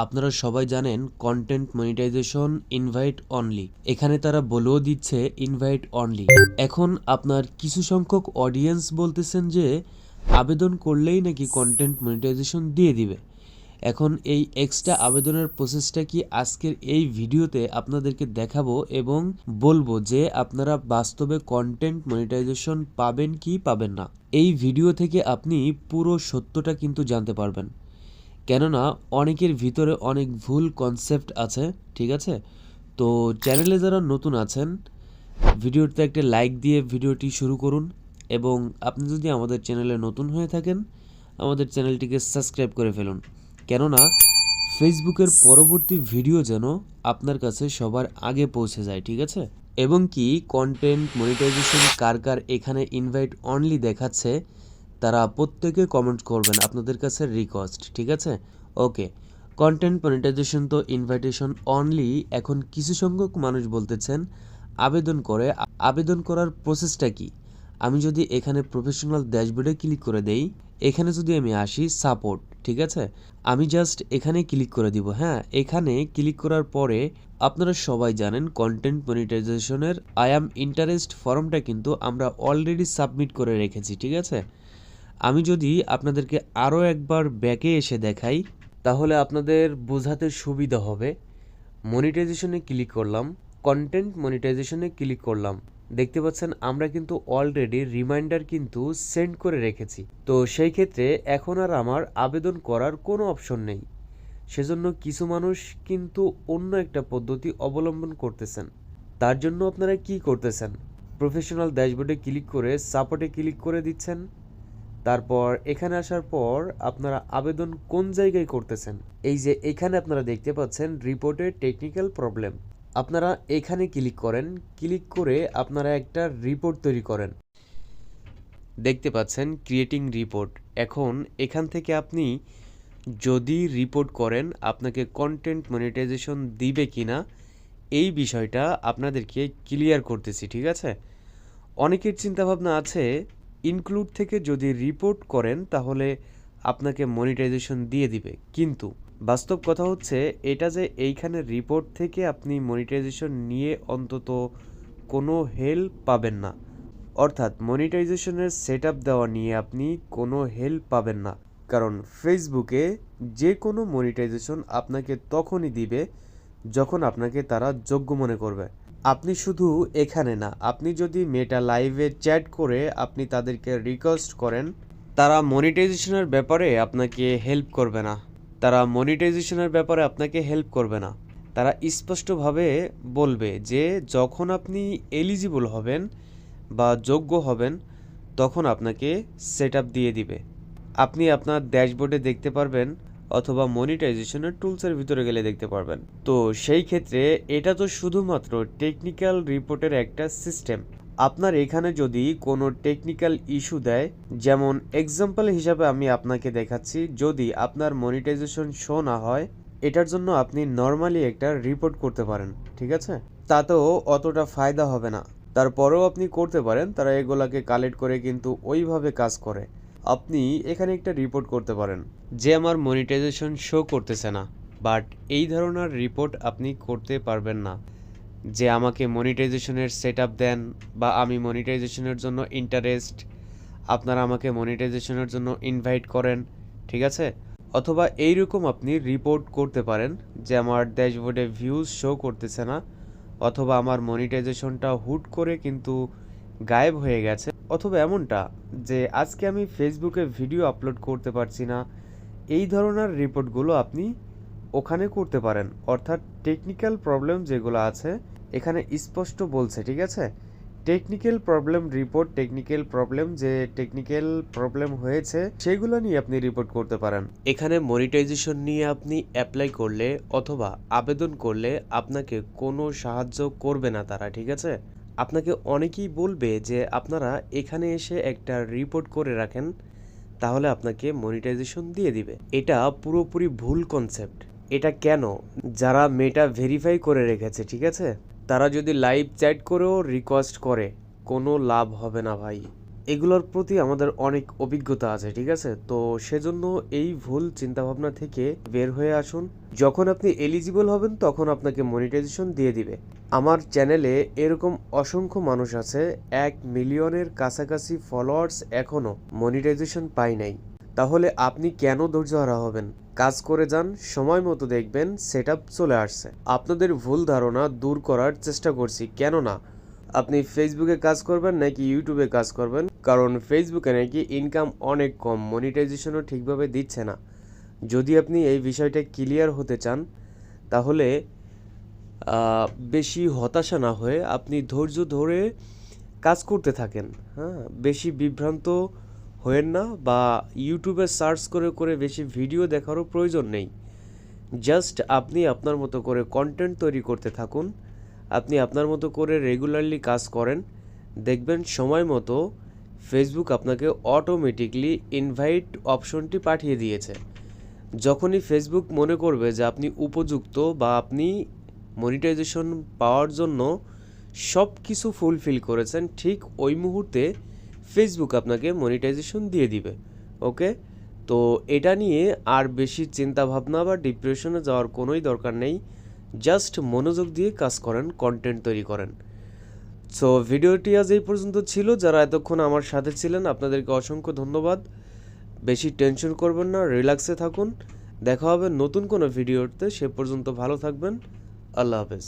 আপনারা সবাই জানেন কন্টেন্ট মনিটাইজেশন ইনভাইট অনলি, এখানে তারা বলেও দিচ্ছে ইনভাইট অনলি। এখন আপনার কিছু সংখ্যক অডিয়েন্স বলতেছেন যে আবেদন করলেই নাকি কন্টেন্ট মনিটাইজেশন দিয়ে দিবে। এখন এই এক্সট্রা আবেদনের প্রসেসটা কি আজকের এই ভিডিওতে আপনাদেরকে দেখাবো এবং বলবো যে আপনারা বাস্তবে কন্টেন্ট মনিটাইজেশন পাবেন কি পাবেন না। এই ভিডিও থেকে আপনি পুরো সত্যটা কিন্তু জানতে পারবেন, কেননা অনেকের ভিতরে অনেক ভুল কনসেপ্ট আছে। ঠিক আছে, তো চ্যানেলে যারা নতুন আছেন ভিডিওতে একটা লাইক দিয়ে ভিডিওটি শুরু করুন, এবং আপনি যদি আমাদের চ্যানেলে নতুন হয়ে থাকেন আমাদের চ্যানেলটিকে সাবস্ক্রাইব করে ফেলুন, কেননা ফেসবুকের পরবর্তী ভিডিও যেন আপনার কাছে সবার আগে পৌঁছে যায়। ঠিক আছে, এবং কি কন্টেন্ট মনিটাইজেশন কার কার এখানে ইনভাইট অনলি দেখাচ্ছে তারা প্রত্যেকে কমেন্ট করবেন, আপনাদের কাছে রিকোয়েস্ট। ঠিক আছে, ওকে। কন্টেন্ট মনিটাইজেশন তো ইনভাইটেশন অনলি। এখন কিছু সংখ্যক মানুষ বলতেছেন আবেদন করার প্রসেসটা কি। আমি যদি এখানে প্রফেশনাল ড্যাশবোর্ডে ক্লিক করে দেই, এখানে যদি আমি আসি সাপোর্ট, ঠিক আছে, আমি জাস্ট এখানে ক্লিক করে দিব। হ্যাঁ, এখানে ক্লিক করার পরে আপনারা সবাই জানেন কন্টেন্ট মনিটাইজেশনের আই অ্যাম ইন্টারেস্ট ফর্মটা কিন্তু আমরা অলরেডি সাবমিট করে রেখেছি। ঠিক আছে, আমি যদি আপনাদেরকে আরও একবার ব্যাকে এসে দেখাই তাহলে আপনাদের বোঝাতে সুবিধা হবে। মনিটাইজেশনে ক্লিক করলাম, কন্টেন্ট মনিটাইজেশনে ক্লিক করলাম, দেখতে পাচ্ছেন আমরা কিন্তু অলরেডি রিমাইন্ডার কিন্তু সেন্ড করে রেখেছি। তো সেই ক্ষেত্রে এখন আর আমার আবেদন করার কোনো অপশন নেই। সেজন্য কিছু মানুষ কিন্তু অন্য একটা পদ্ধতি অবলম্বন করতেছেন। তার জন্য আপনারা কি করতেছেন, প্রফেশনাল ড্যাশবোর্ডে ক্লিক করে সাপোর্টে ক্লিক করে দিচ্ছেন। তারপর এখানে আসার পর আপনারা আবেদন কোন জায়গায় করতেছেন, এই যে এখানে আপনারা দেখতে পাচ্ছেন রিপোর্টের টেকনিক্যাল প্রবলেম, আপনারা এখানে ক্লিক করেন। ক্লিক করে আপনারা একটা রিপোর্ট তৈরি করেন, দেখতে পাচ্ছেন ক্রিয়েটিং রিপোর্ট। এখন এখান থেকে আপনি যদি রিপোর্ট করেন আপনাকে কন্টেন্ট মনিটাইজেশন দিবে কিনা এই বিষয়টা আপনাদেরকে ক্লিয়ার করতেছি। ঠিক আছে, অনেকের চিন্তাভাবনা আছে ইনক্লুড থেকে যদি রিপোর্ট করেন তাহলে আপনাকে মনিটাইজেশন দিয়ে দিবে, কিন্তু বাস্তব কথা হচ্ছে এটা যে এইখানে রিপোর্ট থেকে আপনি মনিটাইজেশন নিয়ে অন্তত কোনো হেল্প পাবেন না, অর্থাৎ মনিটাইজেশনের সেটআপ দেওয়া নিয়ে আপনি কোনো হেল্প পাবেন না। কারণ ফেসবুকে যে কোনো মনিটাইজেশন আপনাকে তখনই দিবে যখন আপনাকে তারা যোগ্য মনে করবে। আপনি শুধু এখানে না, আপনি যদি মেটা লাইভে চ্যাট করে আপনি তাদেরকে রিকোয়েস্ট করেন, তারা মনিটাইজেশনের ব্যাপারে আপনাকে হেল্প করবে না। তারা স্পষ্টভাবে বলবে যে যখন আপনি এলিজিবল হবেন বা যোগ্য হবেন তখন আপনাকে সেটআপ দিয়ে দিবে। আপনি আপনার ড্যাশবোর্ডে দেখতে পারবেন অথবা মনিটাইজেশনের টুলসের ভিতরে গেলে দেখতে পারবেন। তো সেই ক্ষেত্রে এটা তো শুধুমাত্র টেকনিক্যাল রিপোর্টের একটা সিস্টেম। আপনার এখানে যদি কোনো টেকনিক্যাল ইস্যু দেয়, যেমন এক্সাম্পল হিসাবে আমি আপনাকে দেখাচ্ছি, যদি আপনার মনিটাইজেশন শো না হয় এটার জন্য আপনি নর্মালি একটা রিপোর্ট করতে পারেন। ঠিক আছে, তাতেও অতটা ফায়দা হবে না, তারপরেও আপনি করতে পারেন। তারা এগুলাকে কালেক্ট করে কিন্তু ওইভাবে কাজ করে। আপনি এখানে একটা রিপোর্ট করতে পারেন যে আমার মনিটাইজেশন শো করতেছে না, বাট এই ধরনের রিপোর্ট আপনি করতে পারবেন না যে আমাকে মনিটাইজেশনের সেটআপ দেন বা আমি মনিটাইজেশনের জন্য ইন্টারেস্ট, আপনারা আমাকে মনিটাইজেশনের জন্য ইনভাইট করেন। ঠিক আছে, অথবা এইরকম আপনি রিপোর্ট করতে পারেন যে আমার ড্যাশবোর্ডে ভিউজ শো করতেছে না, অথবা আমার মনিটাইজেশনটা হুট করে কিন্তু গায়েব হয়ে গেছে, অথবা এমনটা যে আজকে আমি ফেসবুকে ভিডিও আপলোড করতে পারছি না। এই ধরনের রিপোর্টগুলো আপনি ওখানে করতে পারেন। অর্থাৎ টেকনিক্যাল প্রবলেম যেগুলো আছে এখানে স্পষ্ট বলছে। ঠিক আছে, technical problem report, technical problem হয়েছে সেগুলো নিয়ে আপনি রিপোর্ট করতে পারেন। এখানে মনিটাইজেশন নিয়ে আপনি অ্যাপ্লাই করলে অথবা আবেদন করলে আপনাকে কোনো সাহায্য করবে না তারা। ঠিক আছে, আপনাকে অনেকেই বলবে যে আপনারা এখানে এসে একটা রিপোর্ট করে রাখেন তাহলে আপনাকে মনিটাইজেশন দিয়ে দিবে। এটা পুরোপুরি ভুল কনসেপ্ট। এটা কেন, যারা মেটা ভেরিফাই করে রেখেছে, ঠিক আছে, তারা যদি লাইভ চ্যাট করেও রিকোয়েস্ট করে কোনো লাভ হবে না ভাই। এগুলোর প্রতি আমাদের অনেক অভিজ্ঞতা আছে, ঠিক আছে? তো সেজন্য এই ভুল চিন্তাভাবনা থেকে বের হয়ে আসুন। যখন আপনি এলিজিবল হবেন তখন আপনাকে মনিটাইজেশন দিয়ে দিবে। আমার চ্যানেলে এরকম অসংখ্য মানুষ আছে 1 মিলিয়নের কাছাকাছি ফলোয়ার্স এখনও মনিটাইজেশন পায় নাই। তাহলে আপনি কেন ধৈর্যহারা হবেন? কাজ করে যান, সময় মতো দেখবেন সেটআপ চলে আসছে। আপনাদের ভুল ধারণা দূর করার চেষ্টা করছি। কেননা আপনি ফেসবুকে কাজ করবেন নাকি ইউটিউবে কাজ করবেন, কারণ ফেসবুকে নাকি ইনকাম অনেক কম, মনিটাইজেশনও ঠিকভাবে দিচ্ছে না। যদি আপনি এই বিষয়টা ক্লিয়ার হতে চান তাহলে বেশি হতাশা না হয়ে আপনি ধৈর্য ধরে কাজ করতে থাকেন। হ্যাঁ, বেশি বিভ্রান্ত হয়েন না, বা ইউটিউবে সার্চ করে করে বেশি ভিডিও দেখারও প্রয়োজন নেই। জাস্ট আপনি আপনার মতো করে কন্টেন্ট তৈরি করতে থাকুন। আপনি আপনার মতো করে রেগুলারলি কাজ করেন, দেখবেন সময় মতো ফেসবুক আপনাকে অটোমেটিকলি ইনভাইট অপশনটি পাঠিয়ে দিয়েছে। যখনই ফেসবুক মনে করবে যে আপনি উপযুক্ত বা আপনি মনিটাইজেশন পাওয়ার জন্য সব কিছু ফুলফিল করেছেন, ঠিক ওই মুহূর্তে ফেসবুক আপনাকে মনিটাইজেশন দিয়ে দিবে। ওকে, তো এটা নিয়ে আর বেশি চিন্তা ভাবনা বা ডিপ্রেশনে যাওয়ার কোনোই দরকার নেই। জাস্ট মনোযোগ দিয়ে কাজ করেন, কন্টেন্ট তৈরি করেন। সো ভিডিওটি আজ এই পর্যন্ত ছিল। যারা এতক্ষণ আমার সাথে ছিলেন আপনাদেরকে অসংখ্য ধন্যবাদ। বেশি টেনশন করবেন না, রিল্যাক্সে থাকুন। দেখা হবে নতুন কোনো ভিডিওতে, সে পর্যন্ত ভালো থাকবেন। আল্লাহ হাফেজ।